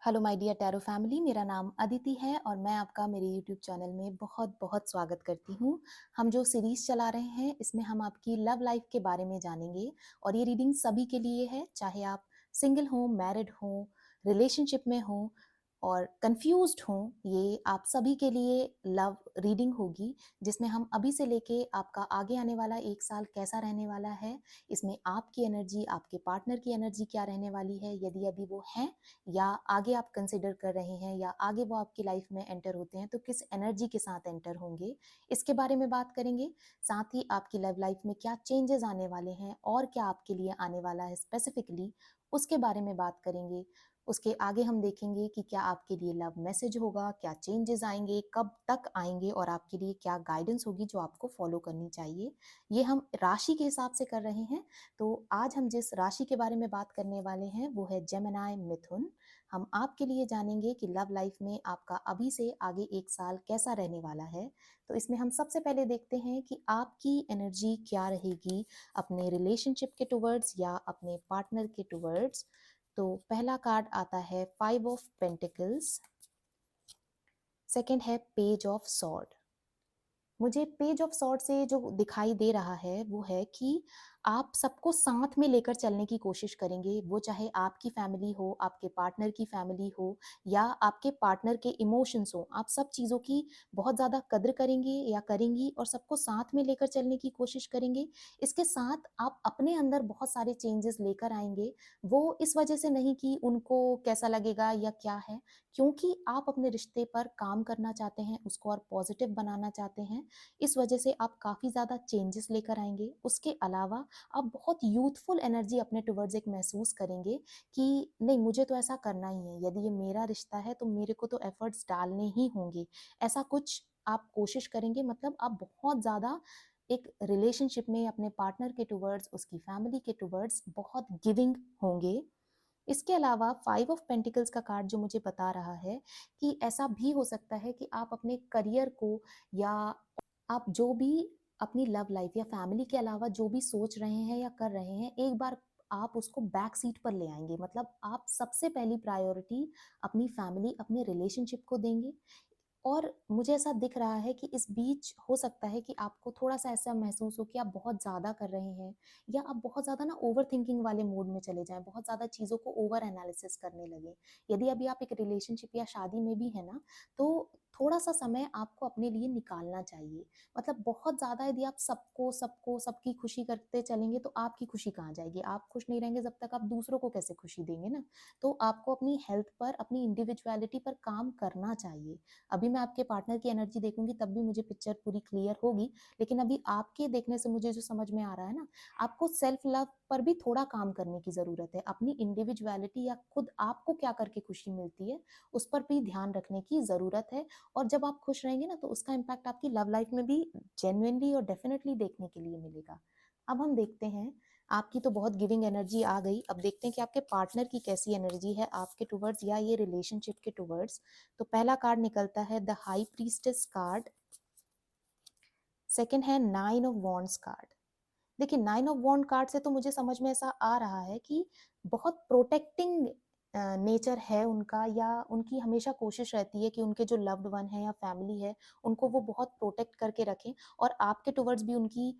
Hello my dear tarot family, मेरा नाम अदिति है और मैं आपका मेरे यूट्यूब चैनल में बहुत बहुत स्वागत करती हूँ। हम जो सीरीज चला रहे हैं इसमें हम आपकी लव लाइफ के बारे में जानेंगे और ये रीडिंग सभी के लिए है, चाहे आप सिंगल हो, मैरिड हो, रिलेशनशिप में हो और कंफ्यूज्ड हो। ये आप सभी के लिए लव रीडिंग होगी, जिसमें हम अभी से लेके आपका आगे आने वाला 1 साल कैसा रहने वाला है, इसमें आपकी एनर्जी, आपके पार्टनर की एनर्जी क्या रहने वाली है, यदि अभी वो हैं या आगे आप कंसिडर कर रहे हैं या आगे वो आपकी लाइफ में एंटर होते हैं तो किस एनर्जी के साथ एंटर होंगे, इसके बारे में बात करेंगे। साथ ही आपकी लव लाइफ में क्या चेंजेस आने वाले हैं और क्या आपके लिए आने वाला है स्पेसिफिकली, उसके बारे में बात करेंगे। उसके आगे हम देखेंगे कि क्या आपके लिए लव मैसेज होगा, क्या चेंजेस आएंगे, कब तक आएंगे और आपके लिए क्या गाइडेंस होगी जो आपको फॉलो करनी चाहिए। ये हम राशि के हिसाब से कर रहे हैं। तो आज हम जिस राशि के बारे में बात करने वाले हैं वो है जेमिनी मिथुन। हम आपके लिए जानेंगे कि लव लाइफ में आपका अभी से आगे 1 साल कैसा रहने वाला है। तो इसमें हम सबसे पहले देखते हैं कि आपकी एनर्जी क्या रहेगी अपने रिलेशनशिप के टुवर्ड्स या अपने पार्टनर के टुवर्ड्स। तो पहला कार्ड आता है 5 ऑफ पेंटिकल्स, सेकंड है पेज ऑफ सॉर्ड। मुझे पेज ऑफ सॉर्ड से जो दिखाई दे रहा है वो है कि आप सबको साथ में लेकर चलने की कोशिश करेंगे, वो चाहे आपकी फैमिली हो, आपके पार्टनर की फैमिली हो या आपके पार्टनर के इमोशंस हो। आप सब चीज़ों की बहुत ज़्यादा कद्र करेंगे या करेंगी और सबको साथ में लेकर चलने की कोशिश करेंगे। इसके साथ आप अपने अंदर बहुत सारे चेंजेस लेकर आएंगे। वो इस वजह से नहीं कि उनको कैसा लगेगा या क्या है, क्योंकि आप अपने रिश्ते पर काम करना चाहते हैं, उसको और पॉजिटिव बनाना चाहते हैं। इस वजह से आप काफ़ी ज़्यादा चेंजेस लेकर आएंगे। उसके अलावा आप बहुत यूथफुल एनर्जी अपने टुवर्ड्स एक महसूस करेंगे कि नहीं, मुझे तो ऐसा करना ही है, यदि ये मेरा रिश्ता है तो मेरे को तो एफर्ट्स डालने ही होंगे। ऐसा कुछ आप कोशिश करेंगे, मतलब आप बहुत ज़्यादा एक रिलेशनशिप में अपने पार्टनर के टुवर्ड्स, उसकी फैमिली के टुवर्ड्स बहुत गिविंग होंगे। इसके अलावा 5 ऑफ पेंटिकल्स का कार्ड जो मुझे बता रहा है कि ऐसा भी हो सकता है कि आप अपने करियर को या आप जो भी अपनी लव लाइफ या फैमिली के अलावा जो भी सोच रहे हैं या कर रहे हैं, एक बार आप उसको बैक सीट पर ले आएंगे। मतलब आप सबसे पहली प्रायोरिटी अपनी फैमिली, अपने रिलेशनशिप को देंगे। और मुझे ऐसा दिख रहा है कि इस बीच हो सकता है कि आपको थोड़ा-सा ऐसा महसूस हो कि आप बहुत ज़्यादा कर रहे हैं या आप बहुत ज़्यादा ना ओवरथिंकिंग वाले मोड में चले जाएँ, बहुत ज़्यादा चीज़ों को ओवर एनालिसिस करने लगें। यदि अभी आप एक रिलेशनशिप या शादी में भी हैं ना, तो थोड़ा-सा समय आपको अपने लिए निकालना चाहिए। मतलब बहुत ज़्यादा यदि आप सबकी खुशी करते चलेंगे तो आपकी खुशी कहाँ जाएगी? आप खुश नहीं रहेंगे जब तक, आप दूसरों को कैसे खुशी देंगे ना? तो आपको अपनी हेल्थ पर, अपनी इंडिविडुअलिटी पर काम करना चाहिए। अभी मैं आपके पार्टनर की एनर्जी देखूंगी तब भी मुझे पिक्चर पूरी क्लियर होगी, लेकिन अभी आपके देखने से मुझे जो समझ में आ रहा है ना, आपको सेल्फ लव पर भी थोड़ा काम करने की ज़रूरत है। अपनी इंडिविजुअलिटी या खुद आपको क्या करके खुशी मिलती है, उस पर भी ध्यान रखने की ज़रूरत है। और जब आप खुश रहेंगे ना, तो उसका इम्पैक्ट आपकी लव लाइफ में भी जेन्युइनली और डेफिनेटली देखने के लिए मिलेगा। अब हम देखते हैं, आपकी तो बहुत गिविंग एनर्जी आ गई, अब देखते हैं कि आपके पार्टनर की कैसी एनर्जी है आपके टुवर्ड्स या ये रिलेशनशिप के टुवर्ड्स। तो पहला कार्ड निकलता है the high priestess card, second है 9 ऑफ वॉन्ड्स कार्ड। देखिए, 9 ऑफ वॉन्ड कार्ड से तो मुझे समझ में ऐसा आ रहा है कि बहुत प्रोटेक्टिंग नेचर है उनका, या उनकी हमेशा कोशिश रहती है कि उनके जो लव्ड वन है या फैमिली है, उनको वो बहुत प्रोटेक्ट करके रखें। और आपके टुवर्ड्स भी उनकी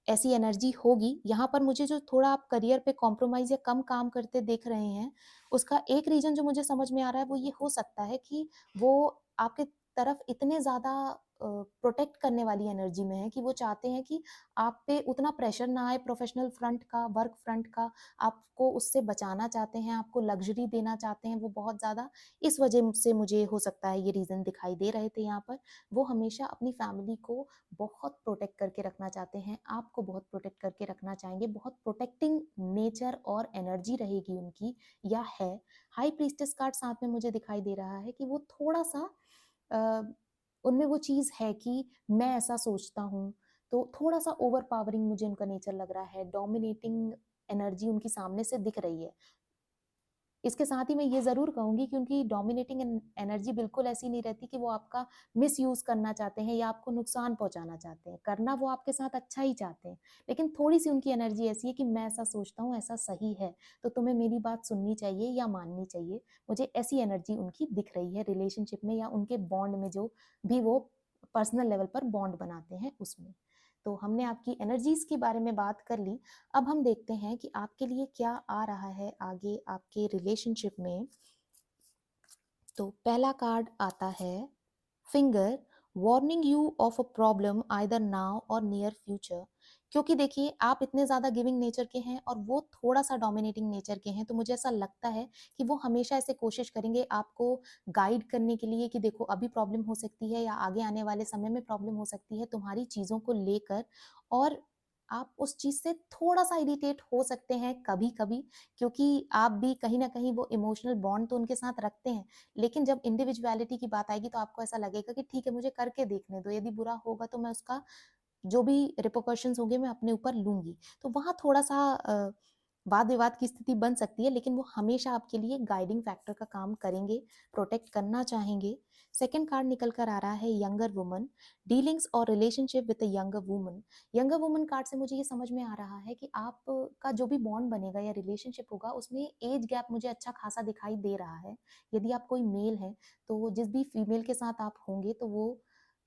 ऐसी एनर्जी होगी। यहाँ पर मुझे जो थोड़ा आप करियर पे कॉम्प्रोमाइज़ या कम काम करते देख रहे हैं, उसका एक रीज़न जो मुझे समझ में आ रहा है वो ये हो सकता है कि वो आपके तरफ इतने ज़्यादा प्रोटेक्ट करने वाली एनर्जी में है कि वो चाहते हैं कि आप पे उतना प्रेशर ना आए प्रोफेशनल फ्रंट का, वर्क फ्रंट का। आपको उससे बचाना चाहते हैं, आपको लग्ज़री देना चाहते हैं वो बहुत ज़्यादा। इस वजह से मुझे हो सकता है ये रीज़न दिखाई दे रहे थे यहाँ पर। वो हमेशा अपनी फैमिली को बहुत प्रोटेक्ट करके रखना चाहते हैं, आपको बहुत प्रोटेक्ट करके रखना चाहेंगे, बहुत प्रोटेक्टिंग नेचर और एनर्जी रहेगी उनकी, या है। हाई प्रीस्टेस कार्ड साथ में मुझे दिखाई दे रहा है कि वो थोड़ा-सा अ, उनमें वो चीज़ है कि मैं ऐसा सोचता हूँ, तो थोड़ा-सा ओवर पावरिंग मुझे उनका नेचर लग रहा है, डोमिनेटिंग एनर्जी उनकी सामने से दिख रही है। इसके साथ ही मैं ये ज़रूर कहूँगी कि उनकी डोमिनेटिंग एनर्जी बिल्कुल ऐसी नहीं रहती कि वो आपका मिसयूज़ करना चाहते हैं या आपको नुकसान पहुँचाना चाहते हैं। करना वो आपके साथ अच्छा ही चाहते हैं, लेकिन थोड़ी-सी उनकी एनर्जी ऐसी है कि मैं ऐसा सोचता हूँ, ऐसा सही है, तो तुम्हें मेरी बात सुननी चाहिए या माननी चाहिए। मुझे ऐसी एनर्जी उनकी दिख रही है रिलेशनशिप में या उनके बॉन्ड में, जो भी वो पर्सनल लेवल पर बॉन्ड बनाते हैं उसमें। तो हमने आपकी एनर्जीज़ के बारे में बात कर ली। अब हम देखते हैं कि आपके लिए क्या आ रहा है आगे आपके रिलेशनशिप में। तो पहला कार्ड आता है finger, warning you of a problem either now और नियर फ्यूचर। क्योंकि देखिए आप इतने ज़्यादा गिविंग नेचर के हैं और वो थोड़ा सा डोमिनेटिंग नेचर के हैं, तो मुझे ऐसा लगता है कि वो हमेशा ऐसे कोशिश करेंगे आपको गाइड करने के लिए कि देखो अभी प्रॉब्लम हो सकती है या आगे आने वाले समय में प्रॉब्लम हो सकती है तुम्हारी चीज़ों को लेकर। और आप उस चीज़ से थोड़ा सा इरिटेट हो सकते हैं कभी कभी, क्योंकि आप भी कहीं ना कहीं वो इमोशनल बॉन्ड तो उनके साथ रखते हैं, लेकिन जब इंडिविजुअलिटी की बात आएगी तो आपको ऐसा लगेगा कि ठीक है मुझे करके देखने दो, यदि बुरा होगा तो मैं उसका जो भी रिperकशंस होंगे मैं अपने ऊपर लूँगी। तो वहाँ थोड़ा-सा वाद-विवाद की स्थिति बन सकती है, लेकिन वो हमेशा आपके लिए गाइडिंग फैक्टर का काम करेंगे, प्रोटेक्ट करना चाहेंगे। सेकंड कार्ड निकल कर आ रहा है यंगर वुमन, डीलिंग्स और relationship with a younger woman. Younger woman card से मुझे ये समझ में आ रहा है कि आप का जो भी बॉन्ड बनेगा या रिलेशनशिप होगा उसमें एज गैप मुझे अच्छा खासा दिखाई दे रहा है। यदि आप कोई मेल हैं, तो जिस भी फीमेल के साथ आप होंगे तो वो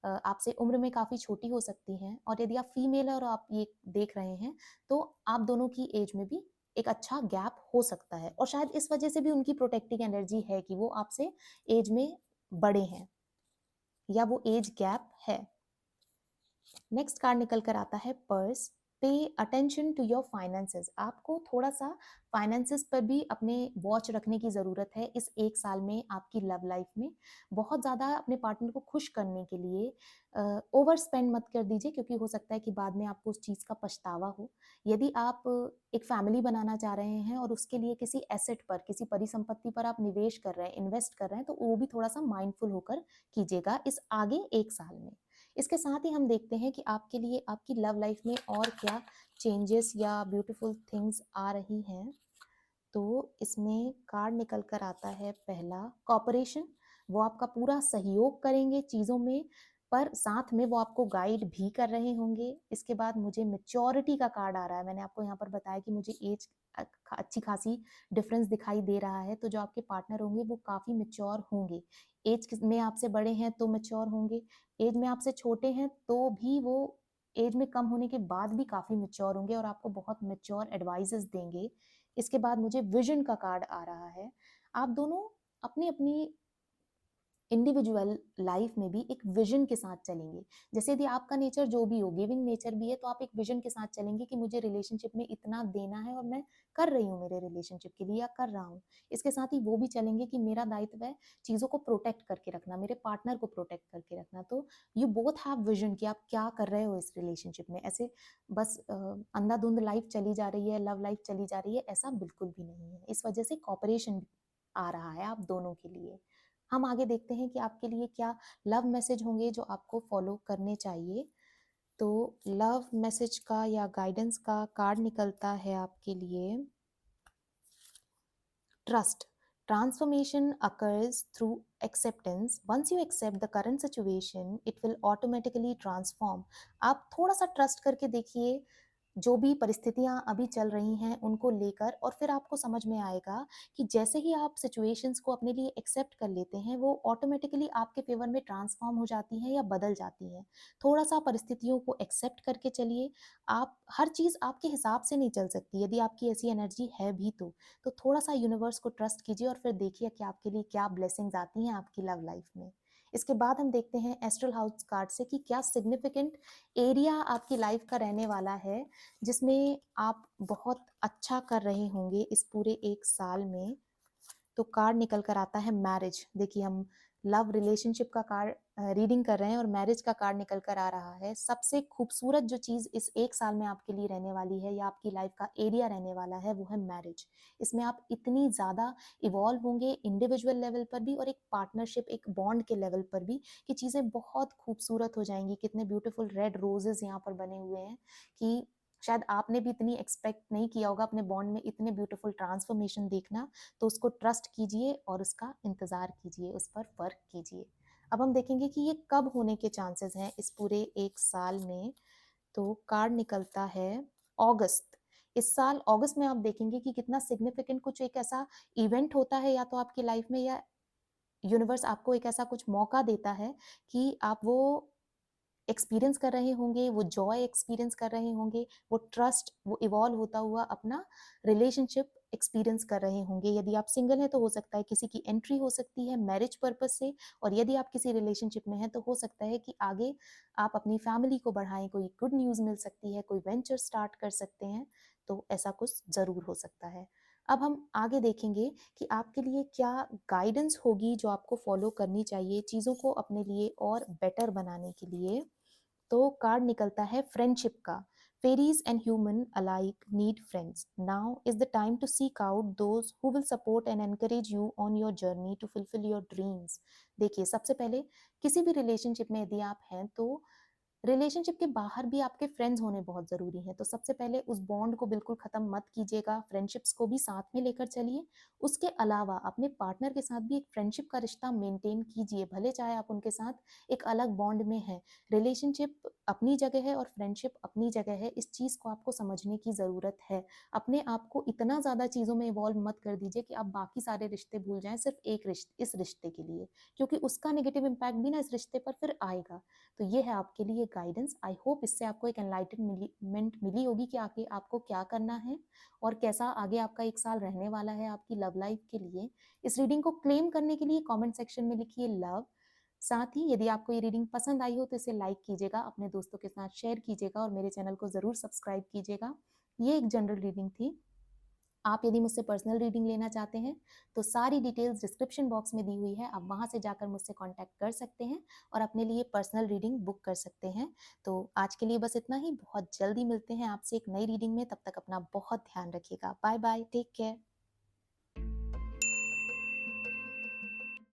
आपसे उम्र में काफ़ी छोटी हो सकती हैं, और यदि आप फीमेल हैं और आप ये देख रहे हैं, तो आप दोनों की एज में भी एक अच्छा गैप हो सकता है, और शायद इस वजह से भी उनकी प्रोटेक्टिंग एनर्जी है कि वो आपसे एज में बड़े हैं या वो एज गैप है। नेक्स्ट कार्ड निकल कर आता है purse, pay attention to your finances. आपको थोड़ा सा फाइनेंसेस पर भी अपने वॉच रखने की ज़रूरत है इस एक साल में आपकी लव लाइफ में। बहुत ज़्यादा अपने पार्टनर को खुश करने के लिए ओवर स्पेंड मत कर दीजिए, क्योंकि हो सकता है कि बाद में आपको उस चीज़ का पछतावा हो। यदि आप एक फैमिली बनाना चाह रहे हैं और उसके लिए किसी एसेट पर, किसी परिसंपत्ति पर आप निवेश कर रहे हैं, इन्वेस्ट कर रहे हैं, तो वो भी थोड़ा सा माइंडफुल होकर कीजिएगा इस आगे एक साल में। इसके साथ ही हम देखते हैं कि आपके लिए आपकी लव लाइफ में और क्या चेंजेस या ब्यूटीफुल थिंग्स आ रही हैं। तो इसमें कार्ड निकल कर आता है पहला कॉपरेशन। वो आपका पूरा सहयोग करेंगे चीज़ों में, पर साथ में वो आपको गाइड भी कर रहे होंगे। इसके बाद मुझे मैच्योरिटी का कार्ड आ रहा है। मैंने आपको यहाँ पर बताया कि मुझे एज अच्छी खासी डिफरेंस दिखाई दे रहा है, तो जो आपके पार्टनर होंगे वो काफ़ी मैच्योर होंगे। में आपसे बड़े हैं तो मैच्योर होंगे, एज में आपसे छोटे हैं तो भी वो एज में कम होने के बाद भी काफ़ी मैच्योर होंगे और आपको बहुत मैच्योर एडवाइसेस देंगे। इसके बाद मुझे विजन का कार्ड आ रहा है। आप दोनों अपनी-अपनी इंडिविजुअल लाइफ में भी एक विजन के साथ चलेंगे। जैसे यदि आपका नेचर जो भी हो, गिविंग नेचर भी है, तो आप एक विजन के साथ चलेंगे कि मुझे रिलेशनशिप में इतना देना है और मैं कर रही हूँ मेरे रिलेशनशिप के लिए या कर रहा हूँ। इसके साथ ही वो भी चलेंगे कि मेरा दायित्व है चीज़ों को प्रोटेक्ट करके रखना, मेरे पार्टनर को प्रोटेक्ट करके रखना। तो यू बोथ हैव विजन कि आप क्या कर रहे हो इस रिलेशनशिप में। ऐसे बस अंधाधुंध लाइफ चली जा रही है, लव लाइफ चली जा रही है, ऐसा बिल्कुल भी नहीं है। इस वजह से कोऑपरेशन आ रहा है आप दोनों के लिए। हम आगे देखते हैं कि आपके लिए क्या लव मैसेज होंगे जो आपको फॉलो करने चाहिए। तो लव मैसेज का या गाइडेंस का कार्ड निकलता है आपके लिए trust. Transformation occurs through acceptance. Once you accept the current situation, it will automatically transform. आप थोड़ा सा ट्रस्ट करके देखिए जो भी परिस्थितियां अभी चल रही हैं उनको लेकर, और फिर आपको समझ में आएगा कि जैसे ही आप सिचुएशंस को अपने लिए एक्सेप्ट कर लेते हैं वो ऑटोमेटिकली आपके फेवर में ट्रांसफॉर्म हो जाती हैं या बदल जाती हैं। थोड़ा सा परिस्थितियों को एक्सेप्ट करके चलिए। आप हर चीज़ आपके हिसाब से नहीं चल सकती, यदि आपकी ऐसी एनर्जी है भी तो थोड़ा सा यूनिवर्स को ट्रस्ट कीजिए और फिर देखिए कि आपके लिए क्या ब्लेसिंग्स आती हैं आपकी लव लाइफ में। इसके बाद हम देखते हैं एस्ट्रल हाउस कार्ड से कि क्या सिग्निफिकेंट एरिया आपकी लाइफ का रहने वाला है जिसमें आप बहुत अच्छा कर रहे होंगे इस पूरे एक साल में। तो कार्ड निकल कर आता है मैरिज। देखिए हम लव रिलेशनशिप का कार्ड रीडिंग कर रहे हैं और मैरिज का कार्ड निकल कर आ रहा है। सबसे खूबसूरत जो चीज़ इस एक साल में आपके लिए रहने वाली है या आपकी लाइफ का एरिया रहने वाला है वो है मैरिज। इसमें आप इतनी ज़्यादा इवॉल्व होंगे इंडिविजुअल लेवल पर भी और एक पार्टनरशिप, एक बॉन्ड के लेवल पर भी, कि चीज़ें बहुत खूबसूरत हो जाएंगी। कितने ब्यूटीफुल रेड रोजेस यहाँ पर बने हुए हैं कि शायद आपने भी इतनी एक्सपेक्ट नहीं किया होगा अपने बॉन्ड में इतने ब्यूटीफुल ट्रांसफॉर्मेशन देखना। तो उसको ट्रस्ट कीजिए और उसका इंतज़ार कीजिए, उस पर वर्क कीजिए। अब हम देखेंगे कि ये कब होने के चांसेस हैं इस पूरे 1 साल में। तो कार्ड निकलता है अगस्त। इस साल अगस्त में आप देखेंगे कि कितना सिग्निफिकेंट कुछ एक ऐसा इवेंट होता है या तो आपकी लाइफ में, या यूनिवर्स आपको एक ऐसा कुछ मौका देता है कि आप वो एक्सपीरियंस कर रहे होंगे, वो जॉय एक्सपीरियंस कर रहे होंगे, वो ट्रस्ट, वो इवॉल्व होता हुआ अपना रिलेशनशिप एक्सपीरियंस कर रहे होंगे। यदि आप सिंगल हैं तो हो सकता है किसी की एंट्री हो सकती है मैरिज पर्पज से, और यदि आप किसी रिलेशनशिप में हैं तो हो सकता है कि आगे आप अपनी फैमिली को बढ़ाएं, कोई गुड न्यूज़ मिल सकती है, कोई वेंचर स्टार्ट कर सकते हैं। तो ऐसा कुछ ज़रूर हो सकता है। अब हम आगे देखेंगे कि आपके लिए क्या गाइडेंस होगी जो आपको फॉलो करनी चाहिए चीज़ों को अपने लिए और बेटर बनाने के लिए। तो कार्ड निकलता है फ्रेंडशिप का। Fairies and human alike need friends. Now is the time to seek out those who will support and encourage you on your journey to fulfil your dreams. देखिए, सबसे पहले किसी भी रिलेशनशिप में यदि आप हैं तो रिलेशनशिप के बाहर भी आपके फ्रेंड्स होने बहुत ज़रूरी हैं। तो सबसे पहले उस बॉन्ड को बिल्कुल ख़त्म मत कीजिएगा, फ्रेंडशिप्स को भी साथ में लेकर चलिए। उसके अलावा अपने पार्टनर के साथ भी एक फ्रेंडशिप का रिश्ता मेंटेन कीजिए, भले चाहे आप उनके साथ एक अलग बॉन्ड में हैं। रिलेशनशिप अपनी जगह है और फ्रेंडशिप अपनी जगह है, इस चीज़ को आपको समझने की ज़रूरत है। अपने आप को इतना ज़्यादा चीज़ों में इवॉल्व मत कर दीजिए कि आप बाकी सारे रिश्ते भूल जाएँ सिर्फ़ एक इस रिश्ते के लिए, क्योंकि उसका नेगेटिव इम्पैक्ट भी ना इस रिश्ते पर फिर आएगा। तो ये है आपके लिए गाइडेंस। आई होप इससे आपको एक एनलाइटनमेंट मिली होगी कि आगे आपको क्या करना है और कैसा आगे आपका 1 साल रहने वाला है आपकी लव लाइफ के लिए। इस रीडिंग को क्लेम करने के लिए कमेंट सेक्शन में लिखिए लव। साथ ही यदि आपको ये रीडिंग पसंद आई हो तो इसे लाइक कीजिएगा, अपने दोस्तों के साथ शेयर कीजिएगा और मेरे चैनल को ज़रूर सब्सक्राइब कीजिएगा। ये एक जनरल रीडिंग थी। आप यदि मुझसे पर्सनल रीडिंग लेना चाहते हैं तो सारी डिटेल्स डिस्क्रिप्शन बॉक्स में दी हुई है, आप वहां से जाकर मुझसे कांटेक्ट कर सकते हैं और अपने लिए पर्सनल रीडिंग बुक कर सकते हैं। तो आज के लिए बस इतना ही, बहुत जल्दी मिलते हैं आपसे एक नई रीडिंग में। तब तक अपना बहुत ध्यान रखिएगा। Bye bye, take care.